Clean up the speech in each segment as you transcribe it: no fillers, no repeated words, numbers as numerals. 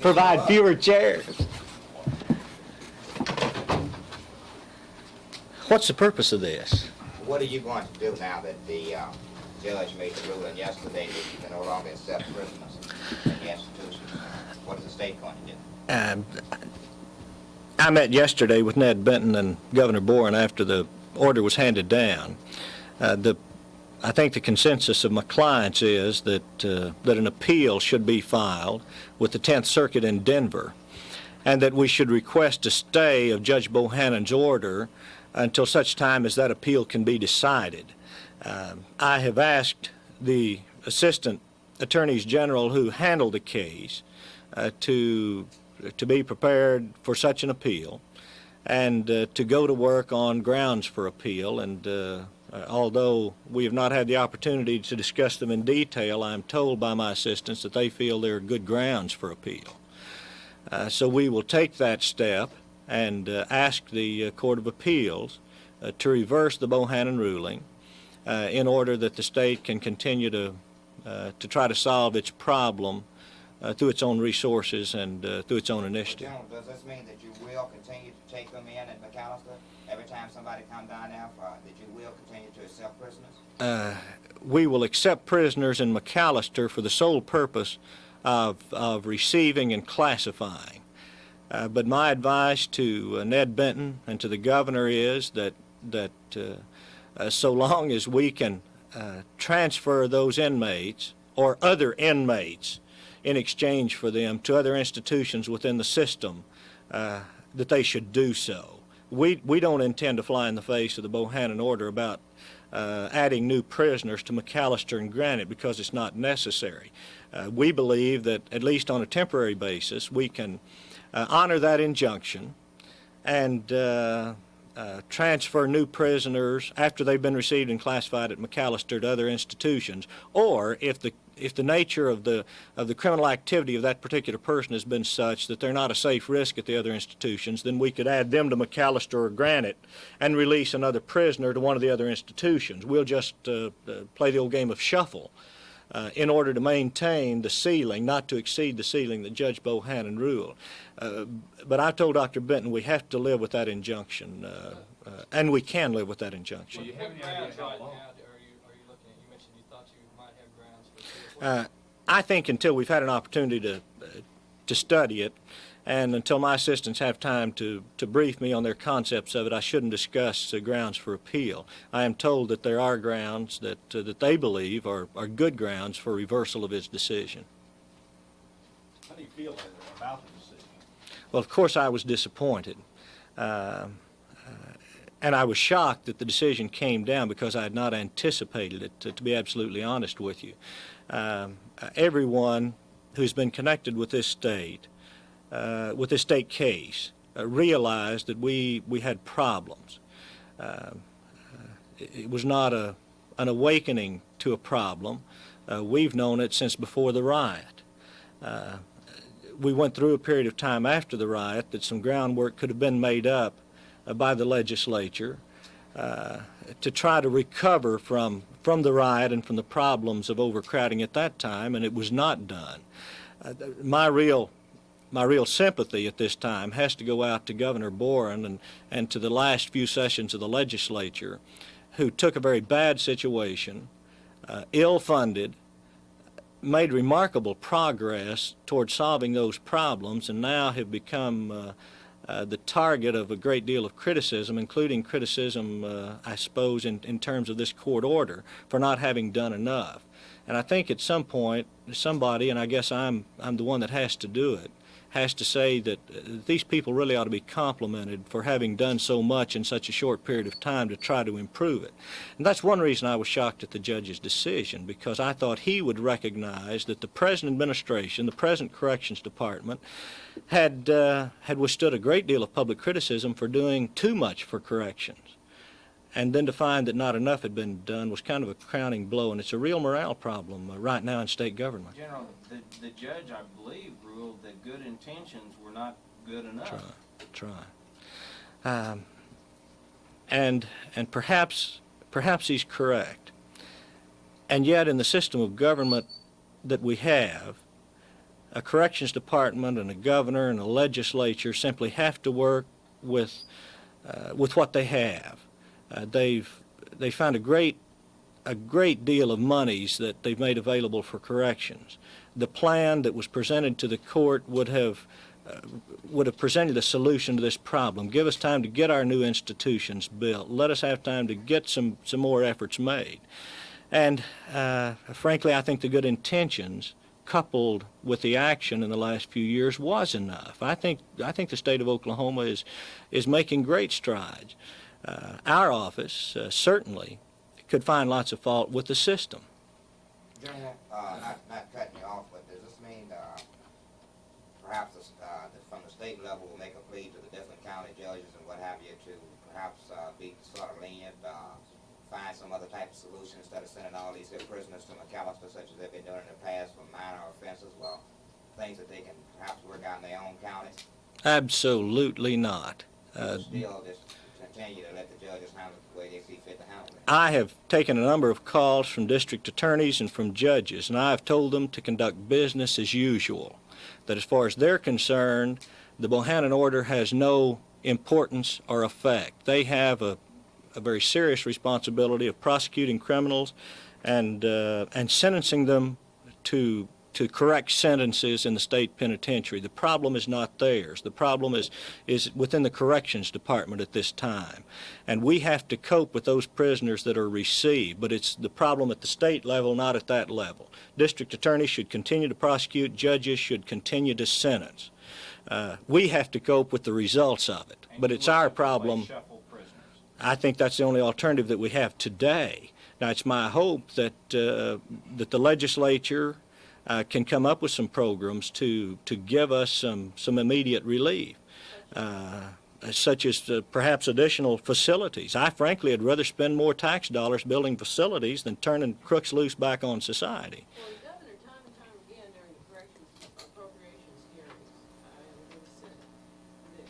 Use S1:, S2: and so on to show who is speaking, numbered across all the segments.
S1: provide fewer chairs. What's the purpose of this?
S2: What are you going to do now that the judge made the ruling yesterday that you can no longer accept prisoners in the institutions? What is the state going to do?
S1: I met yesterday with Ned Benton and Governor Boren after the order was handed down. I think the consensus of my clients is that an appeal should be filed with the 10th Circuit in Denver, and that we should request a stay of Judge Bohanon's order until such time as that appeal can be decided. I have asked the Assistant Attorneys General who handled the case to be prepared for such an appeal and to go to work on grounds for appeal. And although we have not had the opportunity to discuss them in detail, I'm told by my assistants that they feel there are good grounds for appeal. So we will take that step and ask the Court of Appeals to reverse the Bohanon ruling in order that the state can continue to try to solve its problem through its own resources and through its own initiative.
S2: General, does this mean that you will continue to take them in at McAllister every time somebody comes down there, that you will continue to accept prisoners?
S1: We will accept prisoners in McAllister for the sole purpose of receiving and classifying. But my advice to Ned Benton and to the governor is that so long as we can transfer those inmates or other inmates in exchange for them to other institutions within the system, that they should do so. We don't intend to fly in the face of the Bohanon order about adding new prisoners to McAllister and Granite because it's not necessary. We believe that, at least on a temporary basis, we can honor that injunction and transfer new prisoners after they've been received and classified at McAllister to other institutions, or if the nature of the criminal activity of that particular person has been such that they're not a safe risk at the other institutions, then we could add them to McAllister or Granite and release another prisoner to one of the other institutions. We'll just play the old game of shuffle in order to maintain the ceiling, not to exceed the ceiling that Judge Bohanon ruled. But I told Dr. Benton we have to live with that injunction, and we can live with that injunction.
S3: Do you have any idea how long? Are you looking at? You mentioned you thought you might have grounds for
S1: I think until we've had an opportunity to study it, and until my assistants have time to brief me on their concepts of it, I shouldn't discuss grounds for appeal. I am told that there are grounds that they believe are good grounds for reversal of his decision.
S4: How do you feel about the decision?
S1: Well, of course I was disappointed. And I was shocked that the decision came down because I had not anticipated it, to be absolutely honest with you. Everyone who's been connected with this state case, realized that we had problems. It was not an awakening to a problem. We've known it since before the riot. We went through a period of time after the riot that some groundwork could have been made up by the legislature to try to recover from the riot and from the problems of overcrowding at that time, and it was not done. My real sympathy at this time has to go out to Governor Boren and to the last few sessions of the legislature, who took a very bad situation, ill-funded, made remarkable progress toward solving those problems, and now have become the target of a great deal of criticism, including criticism, I suppose, in terms of this court order for not having done enough. And I think at some point, somebody, and I guess I'm the one that has to do it, has to say that these people really ought to be complimented for having done so much in such a short period of time to try to improve it. And that's one reason I was shocked at the judge's decision, because I thought he would recognize that the present administration, the present Corrections Department, had withstood a great deal of public criticism for doing too much for corrections. And then to find that not enough had been done was kind of a crowning blow, and it's a real morale problem right now in state government.
S5: General, the judge, I believe, ruled that good intentions were not good enough.
S1: Try. And perhaps he's correct. And yet in the system of government that we have, a corrections department and a governor and a legislature simply have to work with what they have. They found a great deal of monies that they've made available for corrections. The plan that was presented to the court would have presented a solution to this problem. Give us time to get our new institutions built. Let us have time to get some more efforts made. And frankly, I think the good intentions coupled with the action in the last few years was enough. I think the state of Oklahoma is making great strides. Our office certainly could find lots of fault with the system.
S2: General, not cutting you off, but does this mean perhaps from the state level we'll make a plea to the different county judges and what have you to perhaps be sort of lenient, find some other type of solution instead of sending all these here prisoners to McAllister such as they've been doing in the past for minor offenses? Well, things that they can perhaps work out in their own counties?
S1: Absolutely not.
S2: Still just continue to let the judges handle it the way they see fit to handle it.
S1: I have taken a number of calls from district attorneys and from judges, and I have told them to conduct business as usual, that as far as they're concerned, the Bohanon order has no importance or effect. They have a very serious responsibility of prosecuting criminals and sentencing them to correct sentences in the state penitentiary. The problem is not theirs. The problem is within the corrections department at this time. And we have to cope with those prisoners that are received, but it's the problem at the state level, not at that level. District attorneys should continue to prosecute, judges should continue to sentence. We have to cope with the results of it, but it's our problem. I think that's the only alternative that we have today. Now, it's my hope that that the legislature can come up with some programs to give us some immediate relief, such as perhaps additional facilities. I frankly would rather spend more tax dollars building facilities than turning crooks loose back on society.
S6: Well, the governor, time and time again during the corrections appropriations hearings in the Senate,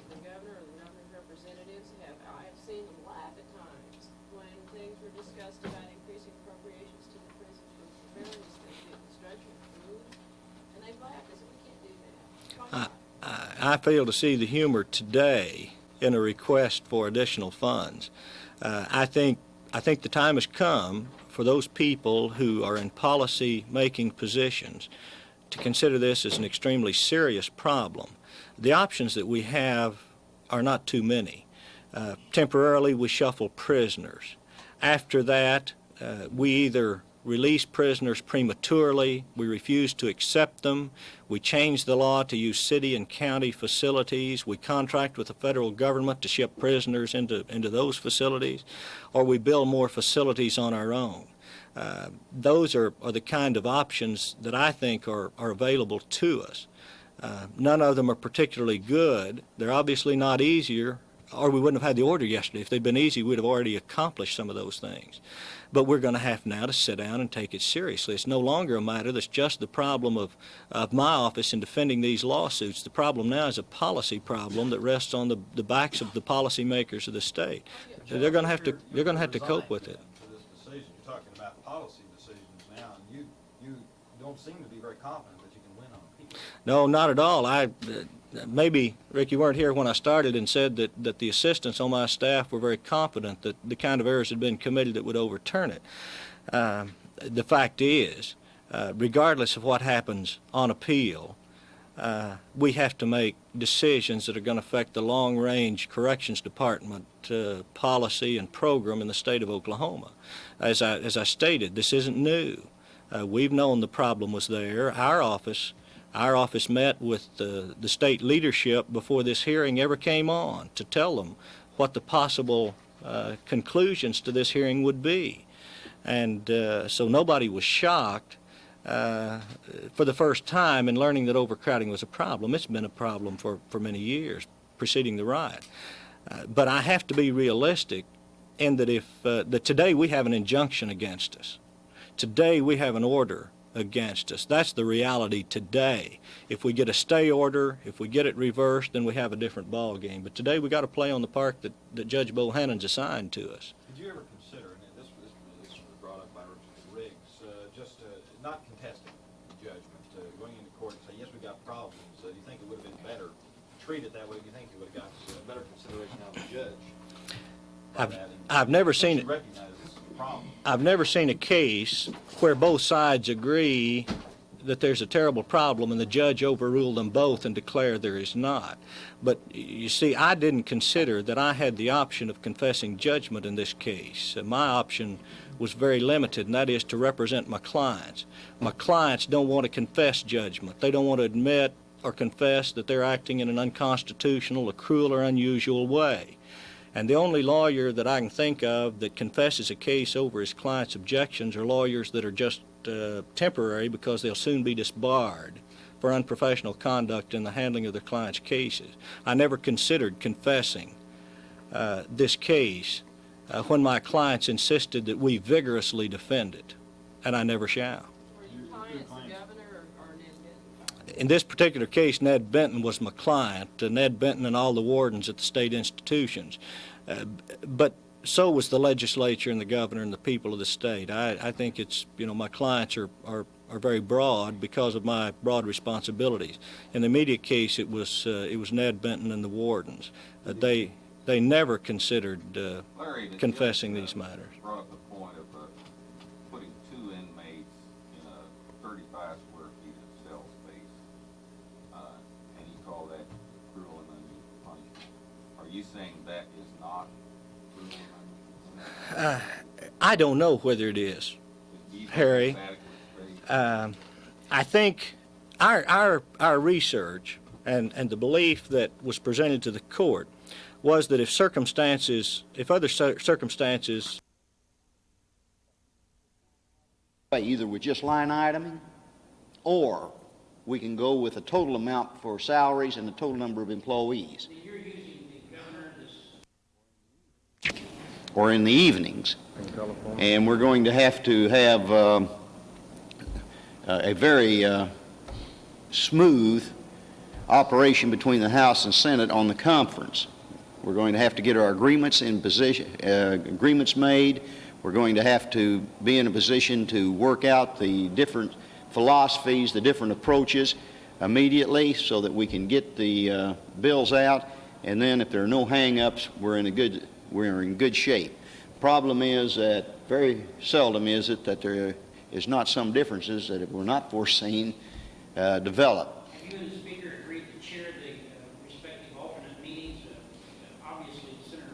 S6: the governor or the governor's representatives I have seen them laugh at times when things were discussed about increasing appropriations to the prisons for various things, the construction of food, and they laughed and said, we can't do that.
S1: I fail to see the humor today in a request for additional funds. I think the time has come for those people who are in policy-making positions to consider this as an extremely serious problem. The options that we have are not too many. Temporarily, we shuffle prisoners. After that, we either release prisoners prematurely, we refuse to accept them, we change the law to use city and county facilities, we contract with the federal government to ship prisoners into those facilities, or we build more facilities on our own. Those are the kind of options that I think are available to us. None of them are particularly good. They're obviously not easier, or we wouldn't have had the order yesterday. If they'd been easy, we'd have already accomplished some of those things. But we're going to have now to sit down and take it seriously. It's no longer a matter that's just the problem of my office in defending these lawsuits. The problem now is a policy problem that rests on the backs of the policymakers of the state. They're going to have to cope with it.
S4: For this decision, you're talking about policy decisions now, and you don't seem to be very confident that you can win on appeal.
S1: No, not at all. Maybe, Rick, you weren't here when I started and said that the assistants on my staff were very confident that the kind of errors had been committed that would overturn it. The fact is, regardless of what happens on appeal, we have to make decisions that are going to affect the long-range corrections department policy and program in the state of Oklahoma. As I stated, this isn't new. We've known the problem was there. Our office met with the state leadership before this hearing ever came on to tell them what the possible conclusions to this hearing would be. And so nobody was shocked for the first time in learning that overcrowding was a problem. It's been a problem for many years preceding the riot. But I have to be realistic in that that today we have an injunction against us. Today we have an order against us. That's the reality today. If we get a stay order, if we get it reversed, then we have a different ball game. But today we got to play on the park that Judge Bohanon's assigned to us.
S4: Did you ever consider, and this was brought up by Riggs, just not contesting the judgment, going into court and say, yes, we got problems, do you think it would have been better to treat it that way? Do you think it would have got better consideration out of the judge?
S1: I've never seen it.
S4: Recognize this is a problem.
S1: I've never seen a case where both sides agree that there's a terrible problem and the judge overruled them both and declared there is not. But you see, I didn't consider that I had the option of confessing judgment in this case. My option was very limited, and that is to represent my clients. My clients don't want to confess judgment. They don't want to admit or confess that they're acting in an unconstitutional, or cruel, or unusual way. And the only lawyer that I can think of that confesses a case over his client's objections are lawyers that are just temporary because they'll soon be disbarred for unprofessional conduct in the handling of their client's cases. I never considered confessing this case when my clients insisted that we vigorously defend it, and I never shall.
S6: Were you clients the governor or Ned Benton?
S1: In this particular case, Ned Benton was my client, Ned Benton and all the wardens at the state institutions. But so was the legislature and the governor and the people of the state. I think it's, my clients are very broad because of my broad responsibilities. In the immediate case, it was Ned Benton and the wardens. They never considered
S7: Larry, the
S1: confessing
S7: judge,
S1: these matters.
S7: Brought up the point of putting 2 inmates in a 35 square feet of cell space, and he called that cruel and unusual punishment. Are you saying that is not cruel and unusual punishment?
S1: I don't know whether it is,
S7: Do you think
S1: Harry.
S7: it's adequate space?
S1: I think our research and the belief that was presented to the court was that if other circumstances
S8: either with just line iteming, or we can go with a total amount for salaries and the total number of employees.
S9: You're using the governor's
S8: Or in the evenings. And we're going to have a very smooth operation between the House and Senate on the conference. We're going to have to get our agreements in position, agreements made. We're going to have to be in a position to work out the different philosophies, the different approaches immediately so that we can get the bills out. And then if there are no hang-ups, we're in good shape. Problem is that very seldom is it that there is not some differences that, if we're not foreseen, develop.
S9: Have you and the Speaker agreed to chair the respective alternate meetings? Obviously, Senator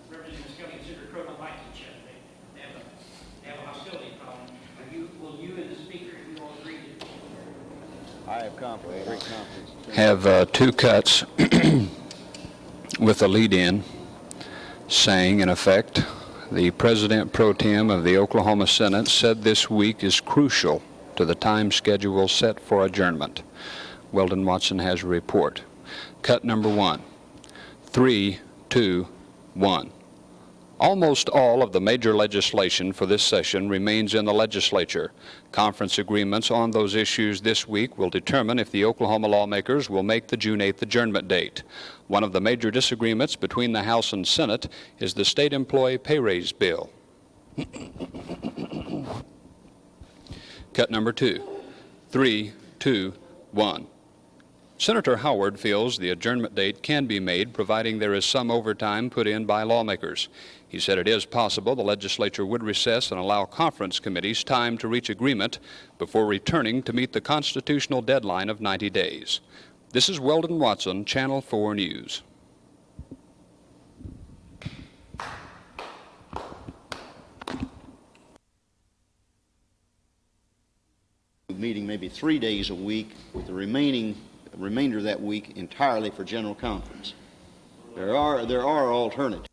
S9: Representative Miskelly and Senator Crow don't like each other. They have a hostility problem. Will you and the Speaker, if you all agree to?
S8: I have confidence, great confidence.
S10: Have 2 cuts with a lead-in saying, in effect, the President Pro Tem of the Oklahoma Senate said this week is crucial to the time schedule set for adjournment. Weldon Watson has a report. Cut number 1, 3, 2, 1. Almost all of the major legislation for this session remains in the legislature. Conference agreements on those issues this week will determine if the Oklahoma lawmakers will make the June 8th adjournment date. One of the major disagreements between the House and Senate is the state employee pay raise bill. Cut number 2, 3, 2, 1. Senator Howard feels the adjournment date can be made providing there is some overtime put in by lawmakers. He said it is possible the legislature would recess and allow conference committees time to reach agreement before returning to meet the constitutional deadline of 90 days. This is Weldon Watson, Channel 4 News.
S8: Meeting maybe 3 days a week, with the remainder of that week entirely for general conference. There are alternatives.